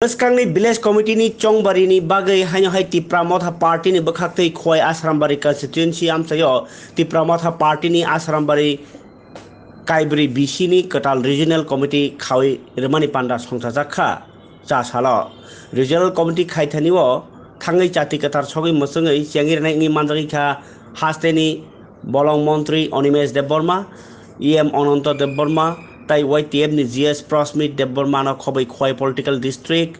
Beskangni village committee ni Chongbari ni bagai hanya hai Tipra Motha party ni bakhaktei khoi Asrambari constituency amsayo Tipra Motha party ni Asrambari Kaibri BC ni Katal regional committee khawi remani panda songsa jakha ja sala regional committee khaithani wo thangai jati katar sogi musungai chengir nai ni manjagi kha hasteni bolong mantri Onimesh Debborma EM Ananta Debborma tai YTM ni GS Prosmit Debborma no khobai khoi political district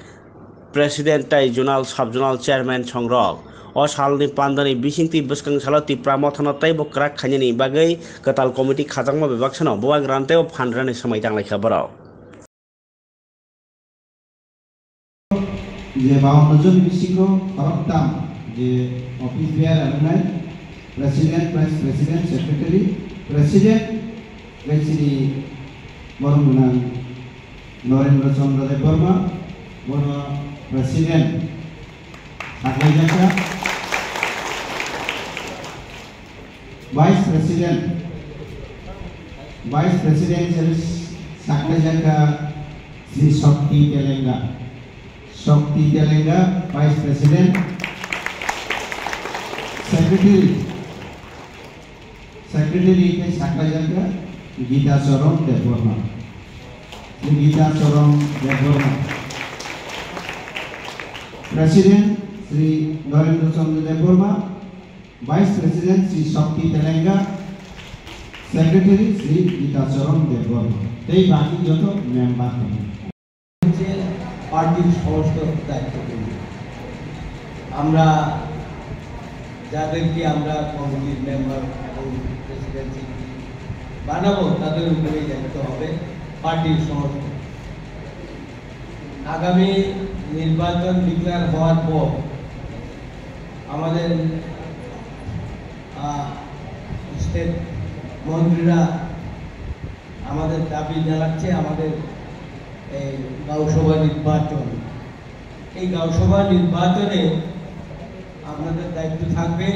president tai zonal sub zonal chairman songrok o salni pandani bisingti buskang salo Tipra Mothano tai bo krak khanyani bagai katal committee khajangma bebaksano boa grante o phandrani samai tanglai khabarao je bawa nojon bisingo koroktam je office bear alumni president vice president secretary president Presidi Mormunang Norendra Chandra Debborma Bono Presiden Saklajaka Vice President Saklajaka Sri Shakti Telenga Vice President Secretary Saklajaka Gita Sorong Debborma President Sri Norendra Chandra Debborma Vice President Sri Shakti Telenga Secretary Sri Gita Sorong Debborma এই বাকি যত member হচ্ছে পার্টির সমস্ত দায়িত্ব আমরা যাদেরকে আমরা কমিটির মেম্বার এবং প্রেসিডেন্সি বানাবো তাদের উপরেই দায়িত্ব হবে পার্টির সমস্ত আগামী নির্বাচন ডিক্লেয়ার হওয়ার পর আমাদের স্টেট মন্ত্রীরা আমাদের দাবি জানাচ্ছে আমাদের এই গাঁওসভা নির্বাচন এই গাঁওসভা নির্বাচনে আপনাদের দায়িত্ব থাকবে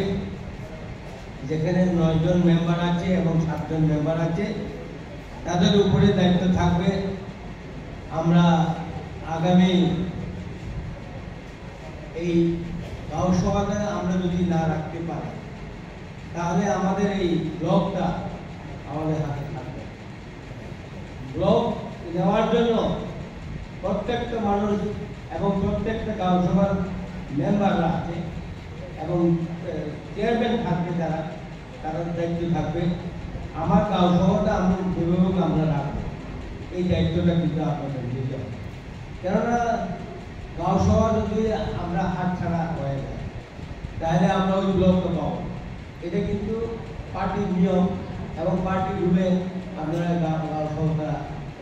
যেখানে 9 জন মেম্বার আছে এবং 7 জন মেম্বার আছে তাদের উপরে দায়িত্ব থাকবে আমরা আগামী এই গাঁওসভাটা আমরা যদি না রাখতে পারি তাহলে আমাদের এই ব্লকটা আমাদের হাতে থাকবে ব্লক নেওয়ার জন্য প্রত্যেকটা মানুষ এবং প্রত্যেকটা গাঁওসভার মেম্বাররা আছে এবং চেয়ারম্যান থাকবে তাদের দায়িত্ব থাকবে আমার গাঁওসভাটা আমরা রাখবো এই দায়িত্বটা কিন্তু আপনাদের নিতে হবে কেননা গাঁওসভা যদি আমরা হাতছাড়া হয়ে যায় তাহলে আমরা ওই ব্লকটা পাবো এটা কিন্তু পার্টির নিয়ম এবং পার্টির রুলে আপনারা গাঁওসভাটা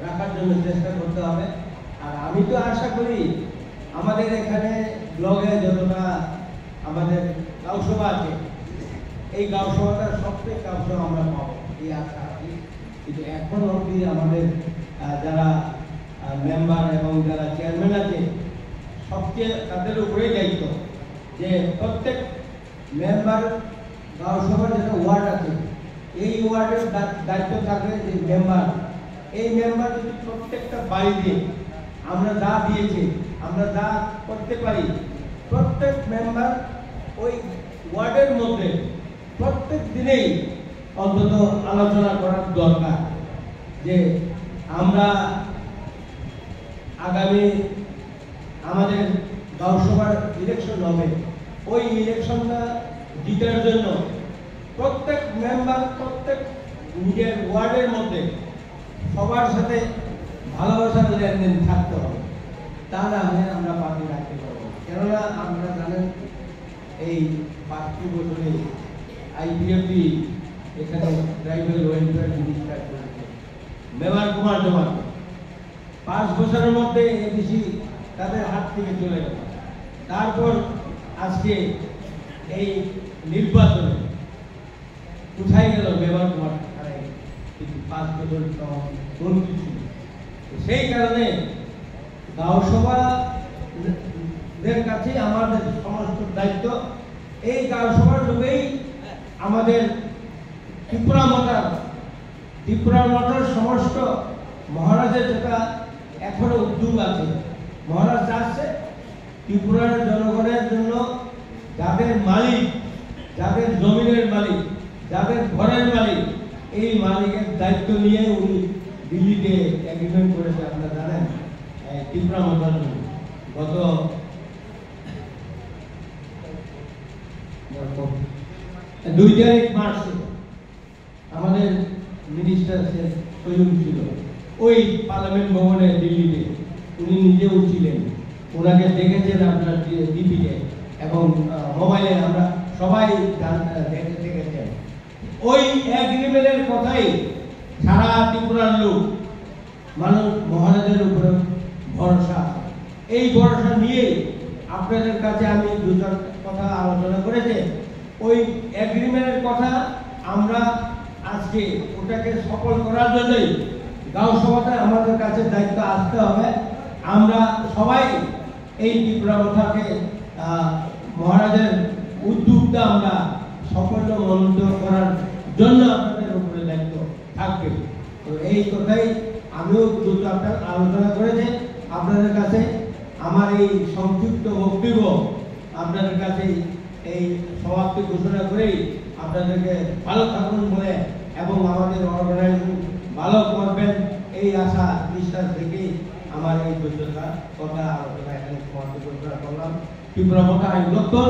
রাখার জন্য চেষ্টা করতে হবে আর আমি তো আশা করি আমাদের এখানে ব্লকে যতটা আমাদের গাঁওসভা আছে এই গাঁওসভাটা সবচেয়ে গাঁওসভা আমরা পাবো এই আশা আছে কিন্তু এখন অবধি আমাদের যারা মেম্বার এবং যারা চেয়ারম্যান আছে সবচেয়ে তাদের উপরেই দায়িত্ব যে প্রত্যেক মেম্বার গাঁওসভার যেটা ওয়ার্ড আছে এই ওয়ার্ডের দায়িত্ব থাকবে যে মেম্বার এই মেম্বার যদি প্রত্যেকটা বাড়িতে আমরা যা দিয়েছি আমরা যা করতে পারি প্রত্যেক মেম্বার ওই ওয়ার্ডের মধ্যে প্রত্যেক দিনেই অন্তত আলোচনা করার দরকার যে আমরা আগামী আমাদের গাঁওসভার ইলেকশন হবে ওই ইলেকশনটা জিতার জন্য প্রত্যেক মেম্বার প্রত্যেক নিজের ওয়ার্ডের মধ্যে সবার সাথে ভালোবাসার লেনদেন থাকতে হবে তা না হলে আমরা পার্টি রাখতে পারবো কেননা আপনারা জানেন এই 5টি বছরে আইপিএফটি এখানে ট্রাইবাল ওয়েলফেয়ার মিনিস্টার করেছে মেবার কুমার জমাত 5 বছরের মধ্যে এডিসি তাদের হাত থেকে চলে গেল তারপর আজকে এই নির্বাচনে কোথায় গেল মেবার কুমার 5 বছর মন্ত্রী ছিল সেই কারণে গাঁওসভাদের কাছে আমাদের সমস্ত দায়িত্ব এই গাঁওসভার লোকেই আমাদের ত্রিপুরা মঠের সমস্ত মহারাজের যেটা এখনো উদ্যোগ আছে মহারাজ চাচ্ছে ত্রিপুরার জনগণের জন্য যাদের মালিক, যাদের জমিনের মালিক, যাদের ঘরের মালিক, এই মালিকের দায়িত্ব নিয়ে উনি দিল্লিতে এগ্রিমেন্ট করেছে। আপনারা জানেন ত্রিপুরা মন্ডল গত 2 তারিখ মার্চ আমাদের মিনিস্টার সৈয়দ ছিল ওই পার্লামেন্ট ভবনে দিল্লিতে, উনি নিজেও ছিলেন, ওনাকে দেখেছেন আপনার টিভিতে এবং মোবাইলে আমরা সবাই দেখেছেন। ওই এগ্রিমেন্টের কথাই সারা ত্রিপুরার লোক মানুষ মহারাজের উপরে ভরসা, এই ভরসা নিয়ে আপনাদের কাছে আমি দুটো কথা আলোচনা করেছি। ওই এগ্রিমেন্টের কথা আমরা আজকে ওটাকে সফল করার জন্যই গাঁও সভাতে আমাদের কাছে দায়িত্ব আসতে হবে। আমরা সবাই এই ত্রিপুরা কথাকে মহারাজের উদ্যোগটা আমরা সাফল্য মনোনীত করার জন্য আপনাদের উপরে দায়িত্ব থাকবে। তো এই কথাই আমিও দুটো আলোচনা করেছি আপনাদের কাছে। আমার এই সংক্ষিপ্ত বক্তব্য আপনাদের কাছে এই সমাপ্তি ঘোষণা করেই আপনাদেরকে ভালো থাকুন বলে এবং আমাদের অর্গানাইজেশন ভালো করবেন এই আশা বিশ্বাস থেকেই আমার এই কথা আলোচনা এখানে সমাপ্তি ঘোষণা করলাম। ত্রিপুরা ভাষা আইন দপ্তর